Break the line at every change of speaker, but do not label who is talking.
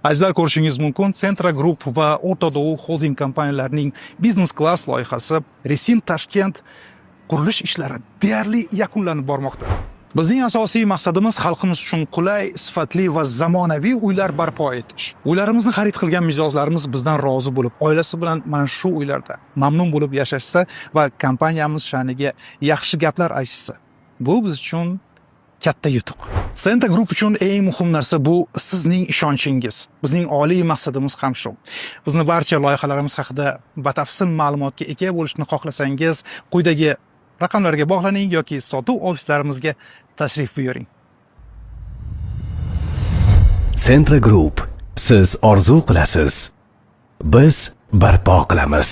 Ajdar ko'rishingiz mumkin, Centra Group va O'rta Doğu Holding kompaniyalarining Business Class loyihasi Resim Tashkent qurilish ishlari deyarli yakunlanib bormoqda. Bizning asosiy maqsadimiz xalqimiz uchun qulay, sifatli va zamonaviy uylar barpo etish. Uylarimizni xarid qilgan mijozlarimiz bizdan rozi bo'lib, oilasi bilan mana shu uylarda mamnun bo'lib yashashsa va kompaniyamiz sha'niga yaxshi gaplar aytishsa, bu biz uchun katta yutuq. Centra Group uchun eng muhim narsa bu sizning ishonchingiz. Bizning oliy maqsadimiz ham shu. Bizni barcha loyihalarimiz haqida batafsil ma'lumotga ega bo'lishni xohlasangiz, quyidagi raqamlarga bog'laning yoki sotuv ofislarimizga tashrif buyuring.
Centra Group, siz orzu qilasiz, biz barpo qilamiz.